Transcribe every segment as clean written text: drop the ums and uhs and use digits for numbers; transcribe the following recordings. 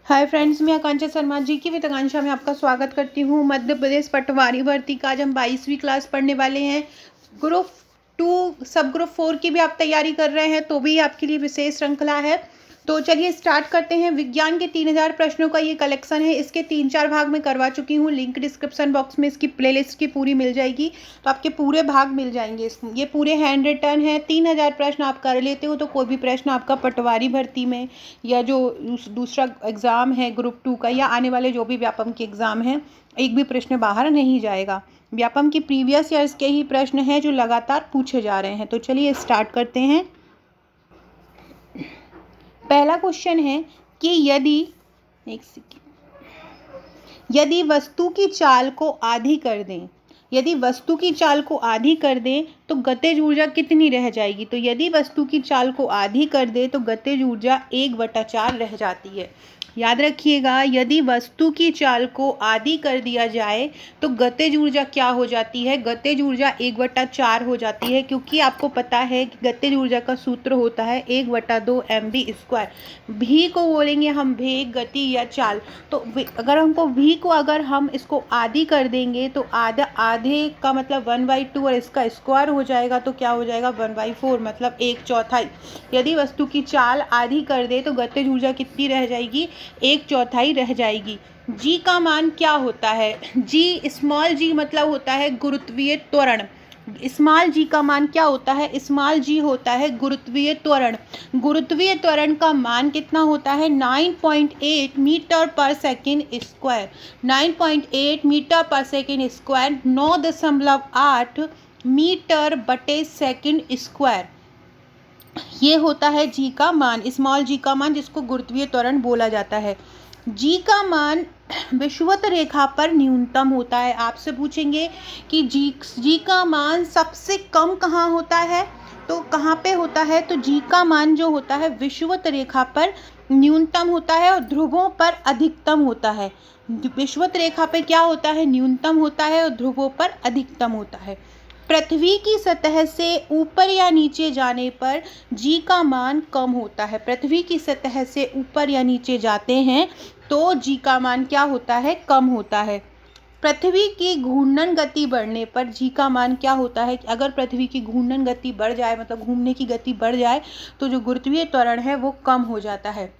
Hi friends, मैं आकांक्षा शर्मा जी की with आकांक्षा में आपका स्वागत करती हूँ। मध्य प्रदेश पटवारी भर्ती का आज हम 22वीं क्लास पढ़ने वाले हैं। ग्रुप 2 सब ग्रुप 4 की भी आप तैयारी कर रहे हैं तो भी आपके लिए विशेष श्रृंखला है। तो चलिए स्टार्ट करते हैं। विज्ञान के 3000 प्रश्नों का ये कलेक्शन है। इसके 3-4 भाग में करवा चुकी हूँ। लिंक डिस्क्रिप्शन बॉक्स में इसकी प्लेलिस्ट की पूरी मिल जाएगी, तो आपके पूरे भाग मिल जाएंगे। ये पूरे हैंड रिटन है। 3000 प्रश्न आप कर लेते हो तो कोई भी प्रश्न आपका पटवारी भर्ती में या जो दूसरा एग्ज़ाम है ग्रुप 2 का या आने वाले जो भी व्यापम के एग्ज़ाम हैं, एक भी प्रश्न बाहर नहीं जाएगा। व्यापम की प्रीवियस ईयर्स के ही प्रश्न हैं जो लगातार पूछे जा रहे हैं। तो चलिए स्टार्ट करते हैं। पहला क्वेश्चन है कि यदि वस्तु की चाल को आधी कर दें, तो गतिज ऊर्जा कितनी रह जाएगी। तो यदि वस्तु की चाल को आधी कर दें तो गतिज ऊर्जा 1/4 रह जाती है। याद रखिएगा, यदि वस्तु की चाल को आधी कर दिया जाए तो गतिज ऊर्जा क्या हो जाती है। गतिज ऊर्जा 1/4 हो जाती है, क्योंकि आपको पता है कि गतिज ऊर्जा का सूत्र होता है 1/2 mv²। भी को बोलेंगे हम वेग, गति या चाल। तो अगर हमको भी को अगर हम इसको आधी कर देंगे तो आधे का मतलब 1/2 और इसका स्क्वायर हो जाएगा, तो क्या हो जाएगा 1/4 मतलब 1/4। यदि वस्तु की चाल आधी कर दे तो गतिज ऊर्जा कितनी रह जाएगी, 1/4 रह जाएगी। जी का मान क्या होता है। जी, स्मॉल जी मतलब होता है गुरुत्वीय त्वरण। स्मॉल जी का मान क्या होता है, स्मॉल जी होता है गुरुत्वीय त्वरण। गुरुत्वीय त्वरण का मान कितना होता है, 9.8 मीटर पर सेकेंड स्क्वायर। 9.8 मीटर पर सेकेंड स्क्वायर 9.8 मीटर बटे सेकेंड स्क्वायर, ये होता है जी का मान, स्मॉल जी का मान, जिसको गुरुत्वीय त्वरण बोला जाता है। जी का मान विषुवत रेखा पर न्यूनतम होता है। आपसे पूछेंगे कि जी का मान सबसे कम कहाँ होता है, तो कहाँ पे होता है, तो जी का मान जो होता है विषुवत रेखा पर न्यूनतम होता है और ध्रुवों पर अधिकतम होता है। विषुवत रेखा पे क्या होता है, न्यूनतम होता है और ध्रुवों पर अधिकतम होता है। पृथ्वी की सतह से ऊपर या नीचे जाने पर जी का मान कम होता है। पृथ्वी की सतह से ऊपर या नीचे जाते हैं तो जी का मान क्या होता है, कम होता है। पृथ्वी की घूर्णन गति बढ़ने पर जी का मान क्या होता है, कि अगर पृथ्वी की घूर्णन गति बढ़ जाए, मतलब घूमने की गति बढ़ जाए, तो जो गुरुत्वीय त्वरण है वो कम हो जाता है।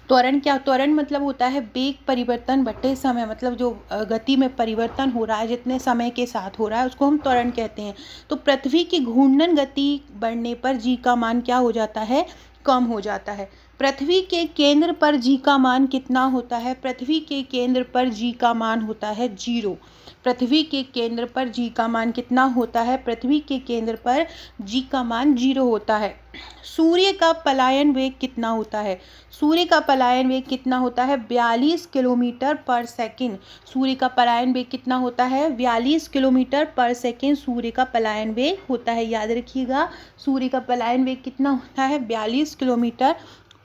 त्वरण मतलब होता है वेग परिवर्तन बटे समय, मतलब जो गति में परिवर्तन हो रहा है जितने समय के साथ हो रहा है उसको हम त्वरण कहते हैं। तो पृथ्वी की घूर्णन गति बढ़ने पर जी का मान क्या हो जाता है, कम हो जाता है। पृथ्वी के केंद्र पर जी का मान कितना होता है, पृथ्वी के केंद्र पर जी का मान होता है 0। पृथ्वी के केंद्र पर जी का मान कितना होता है, पृथ्वी के केंद्र पर जी का मान 0 होता है। सूर्य का पलायन वेग कितना होता है, सूर्य का पलायन वेग कितना होता है, 42 किलोमीटर पर सेकेंड। सूर्य का पलायन वेग कितना होता है, 42 किलोमीटर पर सेकेंड सूर्य का पलायन वेग होता है। याद रखिएगा, सूर्य का पलायन वेग कितना होता है, 42 किलोमीटर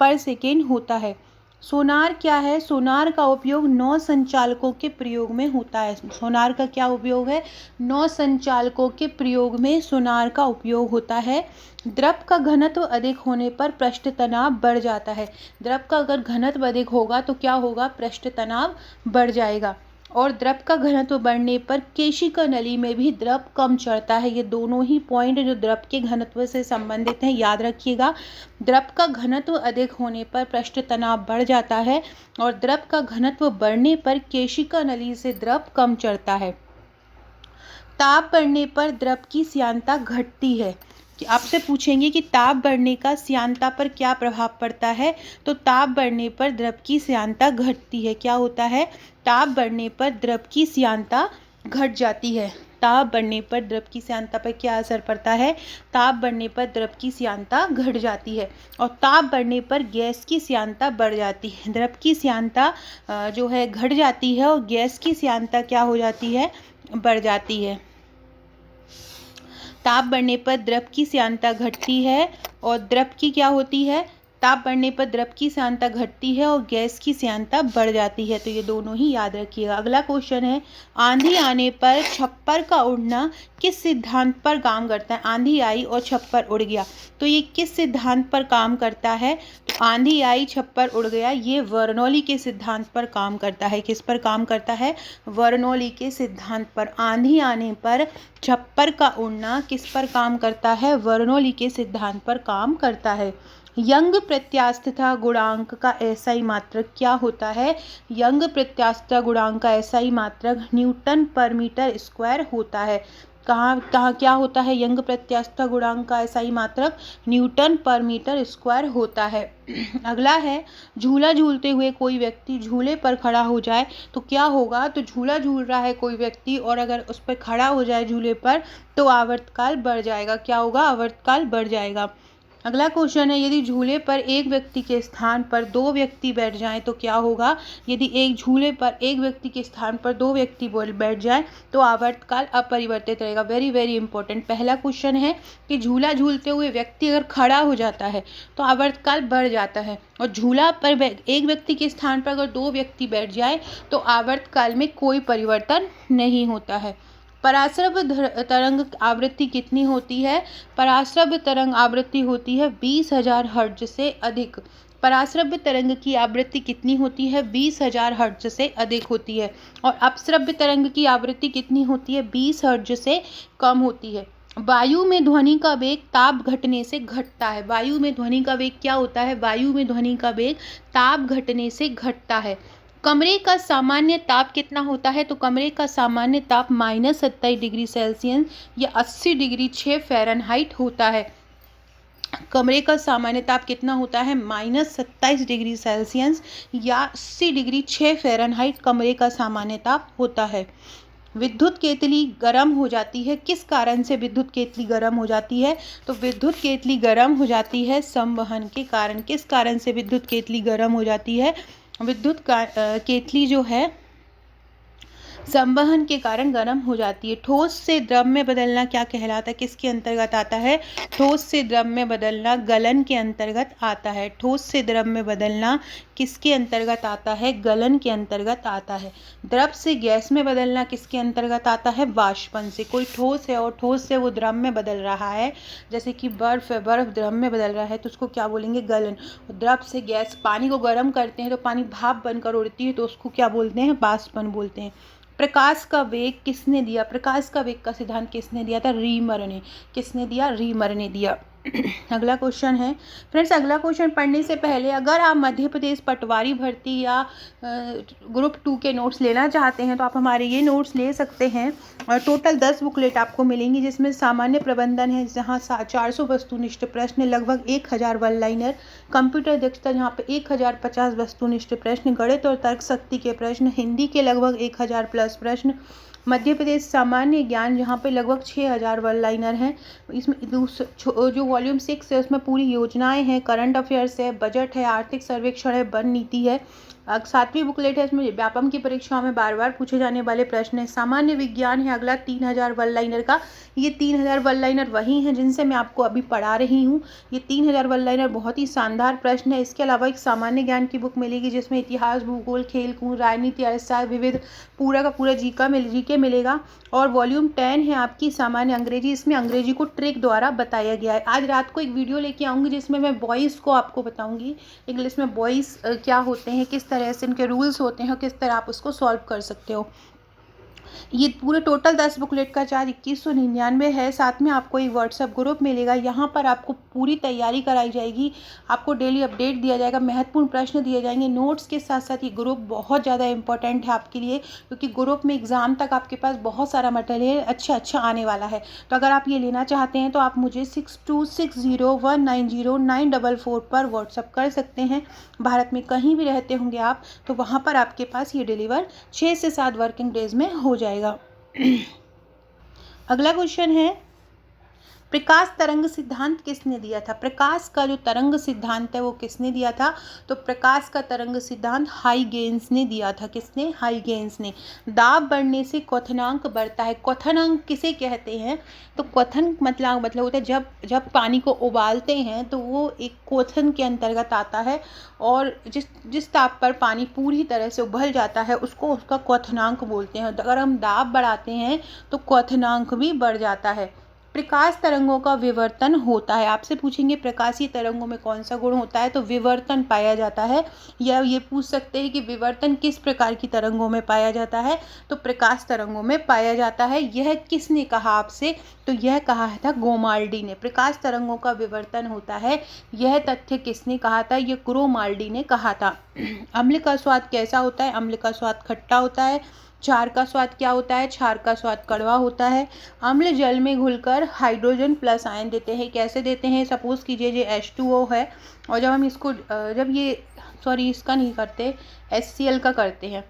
पर सेकेंड होता है। सोनार क्या है, सोनार का उपयोग नौ संचालकों के प्रयोग में होता है। सोनार का क्या उपयोग है, नौ संचालकों के प्रयोग में सोनार का उपयोग होता है। द्रव का घनत्व अधिक होने पर पृष्ठ तनाव बढ़ जाता है। द्रव का अगर घनत्व अधिक होगा तो क्या होगा, पृष्ठ तनाव बढ़ जाएगा। और द्रव का घनत्व बढ़ने पर केशिका नली में भी द्रव कम चढ़ता है। ये दोनों ही पॉइंट जो द्रव के घनत्व से संबंधित हैं, याद रखिएगा। द्रव का घनत्व अधिक होने पर पृष्ठ तनाव बढ़ जाता है और द्रव का घनत्व बढ़ने पर केशिका नली से द्रव कम चढ़ता है। ताप बढ़ने पर द्रव की श्यानता घटती है। कि आपसे पूछेंगे कि ताप बढ़ने का श्यानता पर क्या प्रभाव पड़ता है, तो ताप बढ़ने पर द्रव की श्यानता घटती है। क्या होता है, ताप बढ़ने पर द्रव की श्यानता घट जाती है। ताप बढ़ने पर द्रव की श्यानता पर क्या असर पड़ता है, ताप बढ़ने पर द्रव की श्यानता घट जाती है और ताप बढ़ने पर गैस की श्यानता बढ़ जाती है। द्रव की श्यानता जो है घट जाती है और गैस की श्यानता क्या हो जाती है, बढ़ जाती है। ताप बढ़ने पर द्रव की श्यानता घटती है और द्रव की क्या होती है, ताप बढ़ने पर द्रव की श्यानता घटती है और गैस की श्यानता बढ़ जाती है। तो ये दोनों ही याद रखिएगा। अगला क्वेश्चन है, आंधी आने पर छप्पर का उड़ना किस सिद्धांत पर काम करता है? आंधी आई और छप्पर उड़ गया, तो ये किस सिद्धांत पर काम करता है? तो आंधी आई छप्पर उड़ गया, ये बर्नौली के सिद्धांत पर काम करता है। किस पर काम करता है? बर्नौली के सिद्धांत पर। आंधी आने पर छप्पर का उड़ना किस पर काम करता है? बर्नौली के सिद्धांत पर काम करता है। यंग प्रत्यास्थता गुणांक का एसआई मात्रक क्या होता है? यंग प्रत्यास्थता गुणांक का एसआई मात्रक न्यूटन पर मीटर स्क्वायर होता है। कहाँ क्या होता है? यंग प्रत्यास्थता गुणांक का एसआई मात्रक न्यूटन पर मीटर स्क्वायर होता है। अगला है, झूला झूलते हुए कोई व्यक्ति झूले पर खड़ा हो जाए तो क्या होगा? तो झूला झूल रहा है कोई व्यक्ति और अगर उस पर खड़ा हो जाए झूले पर तो आवर्तकाल बढ़ जाएगा। क्या होगा? आवर्तकाल बढ़ जाएगा। अगला क्वेश्चन है, यदि झूले पर एक व्यक्ति के स्थान पर दो व्यक्ति बैठ जाएं तो क्या होगा? यदि एक झूले पर एक व्यक्ति के स्थान पर दो व्यक्ति बैठ जाएं तो आवर्तकाल अपरिवर्तित रहेगा। Very very important. पहला क्वेश्चन है कि झूला झूलते हुए व्यक्ति अगर खड़ा हो जाता है तो आवर्तकाल बढ़ जाता है, और झूला पर एक व्यक्ति के स्थान पर अगर दो व्यक्ति बैठ जाए तो आवर्तकाल में कोई परिवर्तन नहीं होता है। पराश्रव्य तरंग आवृत्ति कितनी होती है? पराश्रव्य तरंग आवृत्ति होती है 20,000 हर्ट्ज से अधिक। पराश्रव्य तरंग की आवृत्ति कितनी होती है? 20,000 हर्ट्ज से अधिक होती है। और अपश्रव्य तरंग की आवृत्ति कितनी होती है? 20 हर्ट्ज से कम होती है। वायु में ध्वनि का वेग ताप घटने से घटता है। वायु में ध्वनि का वेग क्या होता है? वायु में ध्वनि का वेग ताप घटने से घटता है। कमरे का सामान्य ताप कितना होता है? तो कमरे का सामान्य ताप -27 डिग्री सेल्सियस या 80 डिग्री 6 फ़ारेनहाइट होता है। कमरे का सामान्य ताप कितना होता है? -27 डिग्री सेल्सियस या 80 डिग्री 6 फ़ारेनहाइट कमरे का सामान्य ताप होता है। विद्युत केतली गर्म हो जाती है, किस कारण से विद्युत केतली गर्म हो जाती है? तो विद्युत केतली गर्म हो जाती है संवहन के कारण। किस कारण से विद्युत केतली गर्म हो जाती है? विद्युत केतली जो है संवहन के कारण गर्म हो जाती है। ठोस से द्रव में बदलना क्या कहलाता है? किसके अंतर्गत आता है? ठोस से द्रव में बदलना गलन के अंतर्गत आता है। ठोस से द्रव में बदलना किसके अंतर्गत आता है? गलन के अंतर्गत आता है। द्रव से गैस में बदलना किसके अंतर्गत आता है? वाष्पन से। कोई ठोस है और ठोस से वो द्रव में बदल रहा है, जैसे कि बर्फ है, बर्फ द्रव में बदल रहा है तो उसको क्या बोलेंगे? गलन। द्रव से गैस, पानी को गर्म करते हैं तो पानी भाप बनकर उड़ती है तो उसको क्या बोलते हैं? वाष्पन बोलते हैं। प्रकाश का वेग किसने दिया? प्रकाश का वेग का सिद्धांत किसने दिया था? रीमर ने। किसने दिया? रीमर ने दिया। अगला क्वेश्चन है फ्रेंड्स, अगला क्वेश्चन पढ़ने से पहले अगर आप मध्य प्रदेश पटवारी भर्ती या ग्रुप 2 के नोट्स लेना चाहते हैं तो आप हमारे ये नोट्स ले सकते हैं। और टोटल 10 बुकलेट आपको मिलेंगी, जिसमें सामान्य प्रबंधन है जहाँ 400 वस्तुनिष्ठ प्रश्न, लगभग 1000 वन लाइनर, कंप्यूटर दक्षता जहाँ पे 1050 वस्तुनिष्ठ प्रश्न, गणित और तर्क शक्ति के प्रश्न, हिंदी के लगभग 1000 प्लस प्रश्न, मध्य प्रदेश सामान्य ज्ञान जहाँ पे लगभग 6000 वन लाइनर हैं। इसमें जो वॉल्यूम 6 है उसमें पूरी योजनाएं हैं, करंट अफेयर्स है, बजट है, आर्थिक सर्वेक्षण है, वन नीति है। 7वीं बुकलेट है, इसमें व्यापम की परीक्षाओं में बार बार पूछे जाने वाले प्रश्न है। सामान्य विज्ञान है अगला 3000 वन लाइनर का। ये 3000 वन लाइनर वही हैं जिनसे मैं आपको अभी पढ़ा रही हूँ। ये 3000 वन लाइनर बहुत ही शानदार प्रश्न है। इसके अलावा एक सामान्य ज्ञान की बुक मिलेगी जिसमें इतिहास, भूगोल, खेल कूद, राजनीति, अर्थशास्त्र, विविध पूरा का पूरा जीके मिलेगा। और वॉल्यूम 10 है आपकी सामान्य अंग्रेजी, इसमें अंग्रेजी को ट्रिक द्वारा बताया गया है। आज रात को एक वीडियो लेके आऊँगी जिसमें मैं वॉइस को आपको बताऊँगी, इंग्लिश में वॉइस क्या होते हैं, किस तरह से इनके रूल्स होते हैं और किस तरह आप उसको सॉल्व कर सकते हो। ये पूरे टोटल 10 बुकलेट का चार्ज 2199 है। साथ में आपको एक व्हाट्सएप ग्रुप मिलेगा, यहाँ पर आपको पूरी तैयारी कराई जाएगी, आपको डेली अपडेट दिया जाएगा, महत्वपूर्ण प्रश्न दिए जाएंगे। नोट्स के साथ साथ ये ग्रुप बहुत ज़्यादा इंपॉर्टेंट है आपके लिए, क्योंकि ग्रुप में एग्ज़ाम तक आपके पास बहुत सारा मटेरियल अच्छा आने वाला है। तो अगर आप ये लेना चाहते हैं तो आप मुझे 6260190944 पर व्हाट्सएप कर सकते हैं। भारत में कहीं भी रहते होंगे आप तो वहाँ पर आपके पास ये डिलीवर 6 से 7 वर्किंग डेज में हो जाएगा। अगला क्वेश्चन है, प्रकाश तरंग सिद्धांत किसने दिया था? प्रकाश का जो तरंग सिद्धांत है वो किसने दिया था? तो प्रकाश का तरंग सिद्धांत हाइगेन्स ने दिया था। किसने? हाइगेन्स ने। दाब बढ़ने से क्वथनांक बढ़ता है। क्वथनांक किसे कहते हैं? तो क्वथन मतलब होता है जब पानी को उबालते हैं तो वो एक क्वथन के अंतर्गत आता है, और जिस ताप पर पानी पूरी तरह से उबल जाता है उसको उसका क्वथनांक बोलते हैं। अगर हम दाब बढ़ाते हैं तो क्वथनांक भी बढ़ जाता है। प्रकाश तरंगों का विवर्तन होता है। आपसे पूछेंगे प्रकाशीय तरंगों में कौन सा गुण होता है? तो विवर्तन पाया जाता है। या ये पूछ सकते हैं कि विवर्तन किस प्रकार की तरंगों में पाया जाता है? तो प्रकाश तरंगों में पाया जाता है। यह किसने कहा आपसे? तो यह कहा था गोमाल्डी ने। प्रकाश तरंगों का विवर्तन होता है, यह तथ्य किसने कहा था? ये क्रोमाल्डी ने कहा था। अम्ल का स्वाद कैसा होता है? अम्ल का स्वाद खट्टा होता है। क्षार का स्वाद क्या होता है? क्षार का स्वाद कड़वा होता है। अम्ल जल में घुलकर हाइड्रोजन प्लस आयन देते हैं। कैसे देते हैं? सपोज कीजिए ये H2O है, और जब हम इसको इसका नहीं करते, HCl का करते हैं।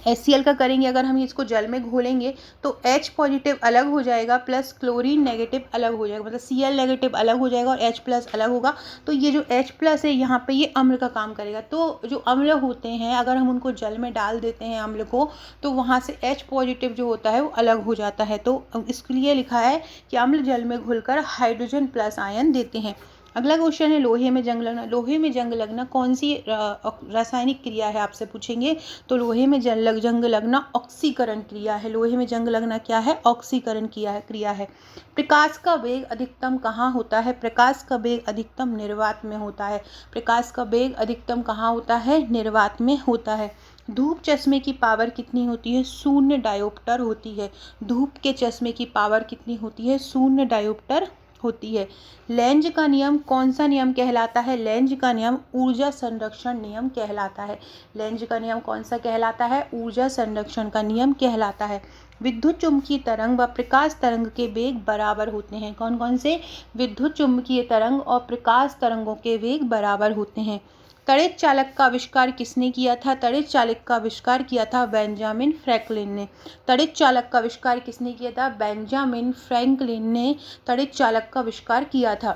HCl का करेंगे, अगर हम इसको जल में घोलेंगे तो H पॉजिटिव अलग हो जाएगा प्लस क्लोरीन नेगेटिव अलग हो जाएगा, मतलब Cl नेगेटिव अलग हो जाएगा और H प्लस अलग होगा। तो ये जो H प्लस है यहाँ पे ये अम्ल का काम करेगा। तो जो अम्ल होते हैं अगर हम उनको जल में डाल देते हैं अम्ल को, तो वहाँ से H पॉजिटिव जो होता है वो अलग हो जाता है। तो इसके लिए लिखा है कि अम्ल जल में घुलकर हाइड्रोजन प्लस आयन देते हैं। अगला क्वेश्चन है लोहे में जंग लगना। लोहे में जंग लगना कौन सी रासायनिक क्रिया है? आपसे पूछेंगे। तो लोहे में जंग लगना ऑक्सीकरण क्रिया है। लोहे में जंग लगना क्या है? ऑक्सीकरण क्रिया है। प्रकाश का वेग अधिकतम कहाँ होता है? प्रकाश का वेग अधिकतम निर्वात में होता है। प्रकाश का वेग अधिकतम कहाँ होता है? निर्वात में होता है। धूप चश्मे की पावर कितनी होती है? 0 डायोप्टर होती है। धूप के चश्मे की पावर कितनी होती है? 0 डायोप्टर होती है। लेंज का नियम कौन सा नियम कहलाता है? लेंज का नियम ऊर्जा संरक्षण नियम कहलाता है। लेंज का नियम कौन सा कहलाता है? ऊर्जा संरक्षण का नियम कहलाता है। विद्युत चुम्बकीय तरंग व प्रकाश तरंग के वेग बराबर होते हैं। कौन कौन से? विद्युत चुम्बकीय तरंग और प्रकाश तरंगों के वेग बराबर होते हैं। तड़ित चालक का आविष्कार किसने किया था? तड़ित चालक का आविष्कार किया था बेंजामिन फ्रैंकलिन ने। तड़ित चालक का आविष्कार किसने किया था? बेंजामिन फ्रैंकलिन ने तड़ित चालक का आविष्कार किया था।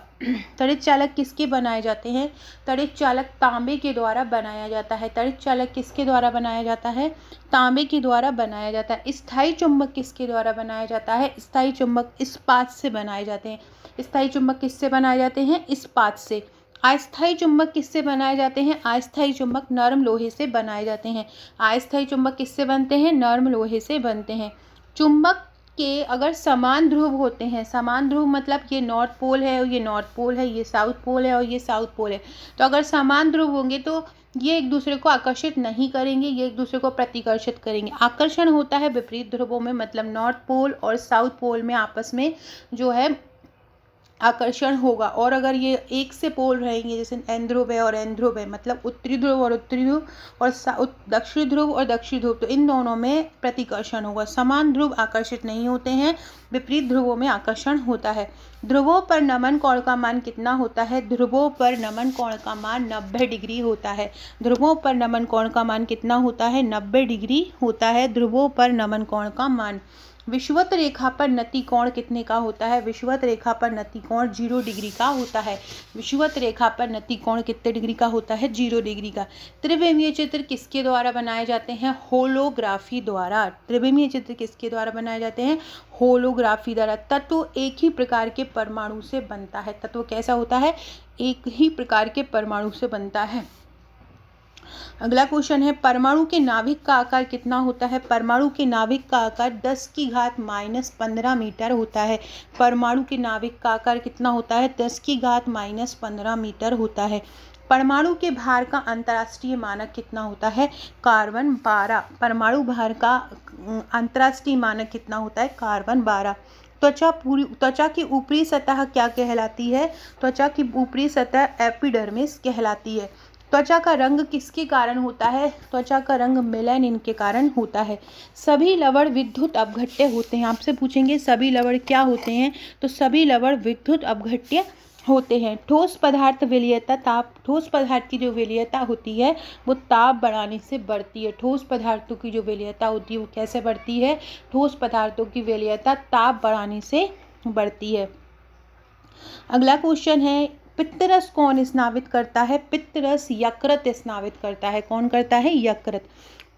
तड़ित चालक किसके बनाए जाते हैं? तड़ित चालक तांबे के द्वारा बनाया जाता है। तड़ित चालक किसके द्वारा बनाया जाता है? तांबे के द्वारा बनाया जाता है। स्थायी चुंबक किसके द्वारा बनाया जाता है? स्थायी चुंबक इस्पात से बनाए जाते हैं। स्थायी चुंबक किससे बनाए जाते हैं? इस्पात से। अस्थायी चुंबक किससे बनाए जाते हैं? अस्थायी चुंबक नरम लोहे से बनाए जाते हैं। अस्थायी चुंबक किससे बनते हैं? नरम लोहे से बनते हैं। चुंबक के अगर समान ध्रुव होते हैं, समान ध्रुव मतलब ये नॉर्थ पोल है और ये नॉर्थ पोल है, ये साउथ पोल है और ये साउथ पोल है, तो अगर समान ध्रुव होंगे तो ये एक दूसरे को आकर्षित नहीं करेंगे, ये एक दूसरे को प्रतिकर्षित करेंगे। आकर्षण होता है विपरीत ध्रुवों में, मतलब नॉर्थ पोल और साउथ पोल में आपस में जो है आकर्षण होगा। और अगर ये एक से पोल रहेंगे, जैसे एन ध्रुव है और एन ध्रुव है, मतलब उत्तरी ध्रुव और उत्तरी ध्रुव और दक्षिणी ध्रुव और दक्षिणी ध्रुव, तो इन दोनों में प्रतिकर्षण होगा। समान ध्रुव आकर्षित नहीं होते हैं, विपरीत ध्रुवों में आकर्षण होता है। ध्रुवों पर नमन कोण का मान कितना होता है? ध्रुवों पर नमन कोण का मान 90 डिग्री होता है। ध्रुवों पर नमन कोण का मान कितना होता है? 90 डिग्री होता है ध्रुवों पर नमन कोण का मान। विषुवत रेखा पर नति कोण कितने का होता है? विषुवत रेखा पर नति कोण 0 डिग्री का होता है। विषुवत रेखा पर नति कोण कितने डिग्री का होता है? 0 डिग्री का। त्रिविमीय चित्र किसके द्वारा बनाए जाते हैं? होलोग्राफी द्वारा। त्रिविमीय चित्र किसके द्वारा बनाए जाते हैं? होलोग्राफी द्वारा। तत्व एक ही प्रकार के परमाणु से बनता है। तत्व कैसा होता है? एक ही प्रकार के परमाणु से बनता है। अगला क्वेश्चन है परमाणु के नाभिक का आकार कितना होता है? परमाणु के नाभिक का आकार 10 की घात -15 मीटर होता है। परमाणु के नाभिक का आकार कितना होता है? 10 की घात -15 मीटर होता है। परमाणु के भार का अंतर्राष्ट्रीय मानक कितना होता है? कार्बन 12। परमाणु भार का अंतर्राष्ट्रीय मानक कितना होता है? कार्बन 12। त्वचा की ऊपरी सतह क्या कहलाती है? त्वचा की ऊपरी सतह एपिडर्मिस कहलाती है। त्वचा का रंग किसके कारण होता है? त्वचा का रंग मेलानिन के कारण होता है। सभी लवण विद्युत अपघट्य होते हैं। आपसे पूछेंगे सभी लवण क्या होते हैं? तो सभी लवण विद्युत अपघट्य होते हैं। ठोस पदार्थ विलयता ताप, ठोस पदार्थ की जो विलयता होती है वो ताप बढ़ाने से बढ़ती है। ठोस पदार्थों की जो विलयता होती है वो कैसे बढ़ती है? ठोस पदार्थों की विलयता ताप बढ़ाने से बढ़ती है। अगला क्वेश्चन है, पित्तरस कौन स्नावित करता है? पित्तरस यकृत स्नावित करता है। कौन करता है? यकृत।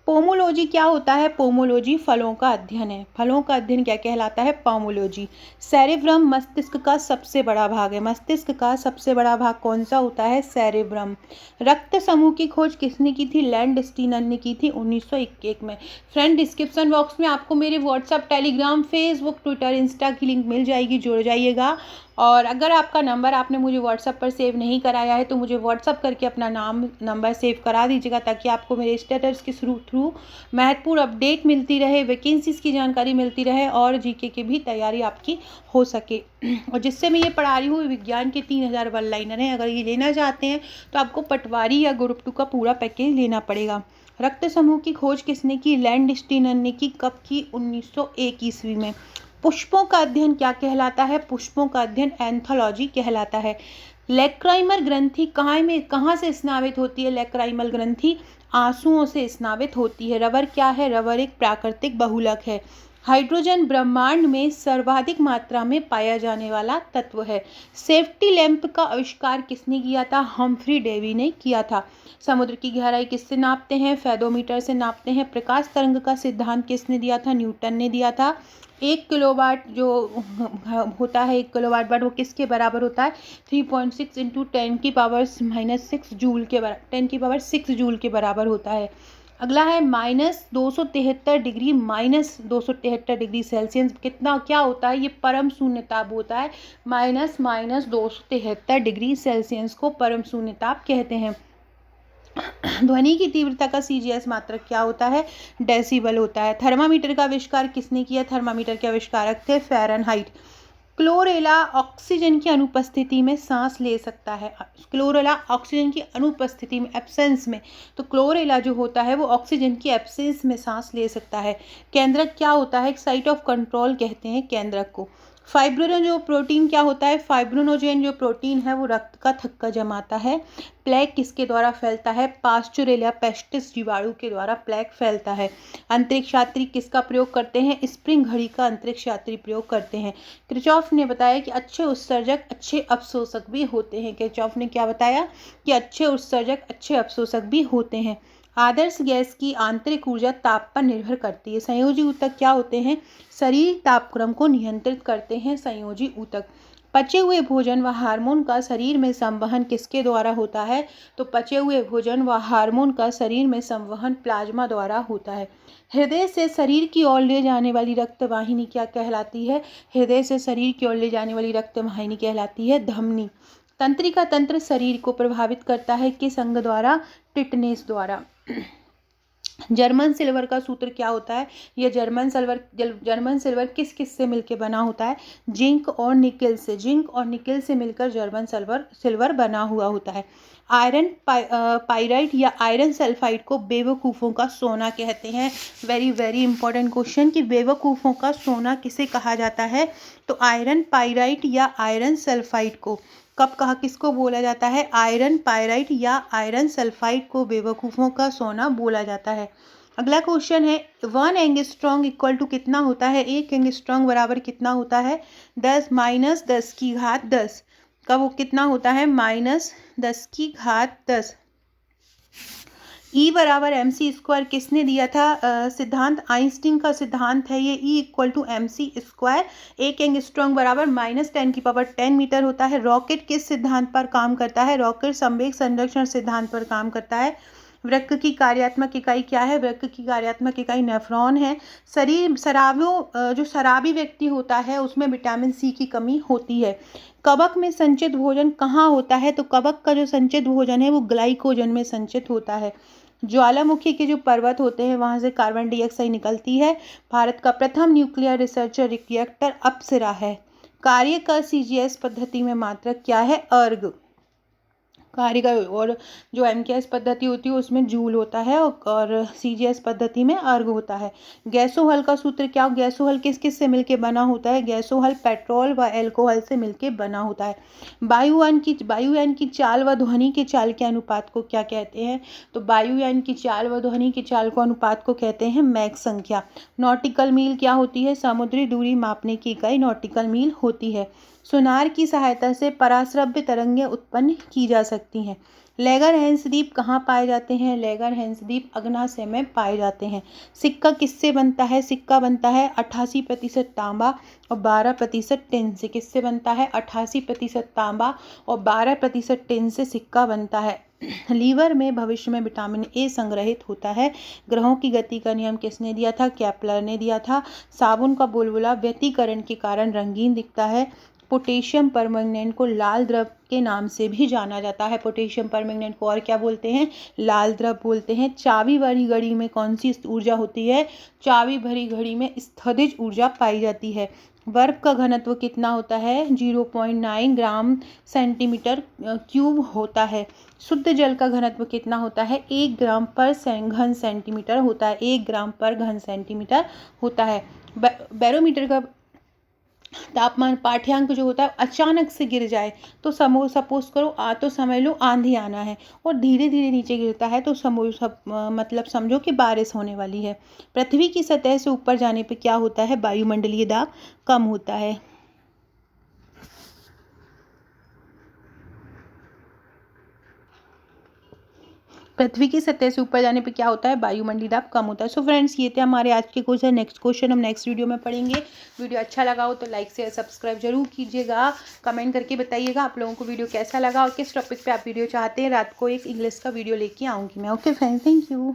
पोमोलॉजी क्या होता है? पोमोलॉजी फलों का अध्ययन है। फलों का अध्ययन क्या कहलाता है? पोमोलॉजी। सेरेब्रम मस्तिष्क का सबसे बड़ा भाग है। मस्तिष्क का सबसे बड़ा भाग कौन सा होता है? सेरेब्रम। रक्त समूह की खोज किसने की थी? लैंडस्टीनर ने की थी 1921 में। फ्रेंड, डिस्क्रिप्शन बॉक्स में आपको मेरे WhatsApp, Telegram, Facebook, Twitter, Insta की लिंक मिल जाएगी, जुड़ जाइएगा। और अगर आपका नंबर आपने मुझे व्हाट्सएप पर सेव नहीं कराया है तो मुझे व्हाट्सएप करके अपना नाम, नंबर सेव करा दीजिएगा, ताकि आपको मेरे स्टेटस के थ्रू महत्वपूर्ण अपडेट मिलती रहे, वैकेंसीज़ की जानकारी मिलती रहे और जीके की भी तैयारी आपकी हो सके। और जिससे मैं ये पढ़ा रही हूँ विज्ञान के 3000 वन लाइनर हैं। अगर ये लेना चाहते हैं तो आपको पटवारी या ग्रुप 2 का पूरा पैकेज लेना पड़ेगा। रक्त समूह की खोज किसने की? लैंडस्टीनर ने की। कब की? 1901 ईस्वी में। पुष्पों का अध्ययन क्या कहलाता है? पुष्पों का अध्ययन एंथोलॉजी कहलाता है। लेक्राइमर ग्रंथि कहाँ से स्नावित होती है? लेक्राइमल ग्रंथि आंसुओं से स्नावित होती है। रबर क्या है? रबर एक प्राकृतिक बहुलक है। हाइड्रोजन ब्रह्मांड में सर्वाधिक मात्रा में पाया जाने वाला तत्व है। सेफ्टी लैंप का आविष्कार किसने किया था? हम्फ्री डेवी ने किया था। समुद्र की गहराई किससे नापते हैं? फेदोमीटर से नापते हैं। प्रकाश तरंग का सिद्धांत किसने दिया था? न्यूटन ने दिया था। 1 किलोवाट जो होता है, 1 किलोवाट बट वो किसके बराबर होता है? 3.6 इंटू 10⁻⁻6 जूल के बराबर, 10⁻6 जूल के बराबर होता है। अगला है -273 डिग्री, -273 डिग्री सेल्सियस कितना क्या होता है? ये परम शून्यताप होता है। -273 डिग्री सेल्सियस को परम शून्यताप कहते हैं। ध्वनि की तीव्रता का सीजीएस मात्रक क्या होता है? डेसिबल होता है। थर्मामीटर का आविष्कार किसने किया? थर्मामीटर के आविष्कारक थे फ़ारेनहाइट। क्लोरेला ऑक्सीजन की अनुपस्थिति में सांस ले सकता है। क्लोरेला ऑक्सीजन की अनुपस्थिति में, एब्सेंस में, तो क्लोरेला जो होता है वो ऑक्सीजन की एब्सेंस में सांस ले सकता है। केंद्रक क्या होता है? एक साइट ऑफ कंट्रोल कहते हैं केंद्रक को। फाइब्रिनोजन जो प्रोटीन क्या होता है? फाइब्रिनोजन जो प्रोटीन है वो रक्त का थक्का जमाता है। प्लेग किसके द्वारा फैलता है? पास्चुरेला पेस्टिस जीवाणु के द्वारा प्लेग फैलता है। अंतरिक्ष यात्री किसका प्रयोग करते हैं? स्प्रिंग घड़ी का अंतरिक्ष यात्री प्रयोग करते हैं। किरचॉफ ने बताया कि अच्छे उत्सर्जक अच्छे अवशोषक भी होते हैं। किरचॉफ ने क्या बताया? कि अच्छे उत्सर्जक अच्छे अवशोषक भी होते हैं। आदर्श गैस की आंतरिक ऊर्जा ताप पर निर्भर करती है। संयोजी ऊतक क्या होते हैं? शरीर तापक्रम को नियंत्रित करते हैं संयोजी ऊतक। पचे हुए भोजन व हार्मोन का शरीर में संवहन किसके द्वारा होता है? तो पचे हुए भोजन व हार्मोन का शरीर में संवहन प्लाज्मा द्वारा होता है। हृदय से शरीर की ओर ले जाने वाली रक्तवाहिनी क्या कहलाती है? हृदय से शरीर की ओर ले जाने वाली रक्तवाहिनी कहलाती है धमनी। तंत्रिका तंत्र शरीर को प्रभावित करता है किस अंग द्वारा? टिटनेस द्वारा। जर्मन सिल्वर का सूत्र क्या होता है? यह जर्मन सिल्वर किस किस से मिलकर बना होता है? जिंक और निकेल से। जिंक और निकेल से मिलकर जर्मन सिल्वर बना हुआ होता है। आयरन पाइराइट या आयरन सल्फाइड को बेवकूफ़ों का सोना कहते हैं। वेरी वेरी इंपॉर्टेंट क्वेश्चन कि बेवकूफ़ों का सोना किसे कहा जाता है? तो आयरन पाइराइट या आयरन सल्फाइड को। कब कहा किसको बोला जाता है? आयरन पाइराइट या आयरन सल्फाइड को बेवकूफ़ों का सोना बोला जाता है। अगला क्वेश्चन है 1 एंगस्ट्रॉन्ग इक्वल टू कितना होता है? 1 एंगस्ट्रॉन्ग बराबर कितना होता है? 10 - 10 की घात 10 का वो कितना होता है? -10 की घात 10। E बराबर mc² किसने दिया था? सिद्धांत आइंस्टीन का सिद्धांत है ये। E = mc²। 1 एंगस्ट्रॉन्ग बराबर -10⁻10 मीटर होता है। रॉकेट किस सिद्धांत पर काम करता है? रॉकेट संवेग संरक्षण सिद्धांत पर काम करता है। वृक्क की कार्यात्मक इकाई क्या है? वृक्क की कार्यात्मक इकाई नेफ्रॉन है। जो शराबी व्यक्ति होता है उसमें विटामिन सी की कमी होती है। कवक में संचित भोजन कहाँ होता है? तो कवक का जो संचित भोजन है वो ग्लाइकोजन में संचित होता है। ज्वालामुखी के जो पर्वत होते हैं वहाँ से कार्बन डाइऑक्साइड निकलती है। भारत का प्रथम न्यूक्लियर रिसर्चर रिएक्टर अप्सरा है। कार्य का सीजीएस पद्धति में मात्रक क्या है? अर्ग। कार्य का, और जो MKS पद्धति होती है उसमें जूल होता है और CGS पद्धति में अर्ग होता है। गैसोहल का सूत्र क्या? गैसोहल किस किस से मिलके बना होता है? गैसोहल पेट्रोल व एल्कोहल से मिलके बना होता है। वायुयान की चाल व ध्वनि के चाल के अनुपात को क्या कहते हैं? तो वायुयान की चाल व ध्वनि की चाल को अनुपात को कहते हैं मैक संख्या। नॉटिकल मील क्या होती है? समुद्री दूरी मापने की इकाई नॉटिकल मील होती है। सोनार की सहायता से पराश्रव्य तरंगें उत्पन्न की जा सकती हैं। लेगरहैंस द्वीप कहाँ पाए जाते हैं? लेगरहैंस द्वीप अग्न्याशय में पाए जाते हैं। सिक्का किससे बनता है? सिक्का बनता है 88% तांबा और 12% टिन से। किससे बनता है? 88% तांबा और 12% टिन से सिक्का बनता है। लीवर में भविष्य में विटामिन ए संग्रहित होता है। ग्रहों की गति का नियम किसने दिया था? केपलर ने दिया था। साबुन का बुलबुला व्यतिकरण के कारण रंगीन दिखता है। पोटेशियम परमैंगनेट को लाल द्रव के नाम से भी जाना जाता है। पोटेशियम परमैंगनेट को और क्या बोलते हैं? लाल द्रव बोलते हैं। चाबी भरी घड़ी में कौन सी ऊर्जा होती है? चाबी भरी घड़ी में स्थितिज ऊर्जा पाई जाती है। बर्फ का घनत्व कितना होता है? 0.9 ग्राम सेंटीमीटर क्यूब होता है। शुद्ध जल का घनत्व कितना होता है? 1 ग्राम पर घन सेंटीमीटर होता है। 1 ग्राम पर घन सेंटीमीटर होता है। बैरोमीटर का तापमान पाठ्यांक जो होता है अचानक से गिर जाए तो सपोज करो तो समझ लो आंधी आना है, और धीरे धीरे नीचे गिरता है तो मतलब समझो कि बारिश होने वाली है। पृथ्वी की सतह से ऊपर जाने पे क्या होता है? वायुमंडलीय दाब कम होता है। पृथ्वी की सतह से ऊपर जाने पे क्या होता है? वायुमंडलीय दाब कम होता है। सो फ्रेंड्स, ये थे हमारे आज के क्वेश्चन। नेक्स्ट क्वेश्चन हम नेक्स्ट वीडियो में पढ़ेंगे। वीडियो अच्छा लगा हो तो लाइक शेयर सब्सक्राइब जरूर कीजिएगा। कमेंट करके बताइएगा आप लोगों को वीडियो कैसा लगा और किस टॉपिक पे आप वीडियो चाहते हैं। रात को एक इंग्लिश का वीडियो लेके आऊँगी मैं। Okay friends, thank you.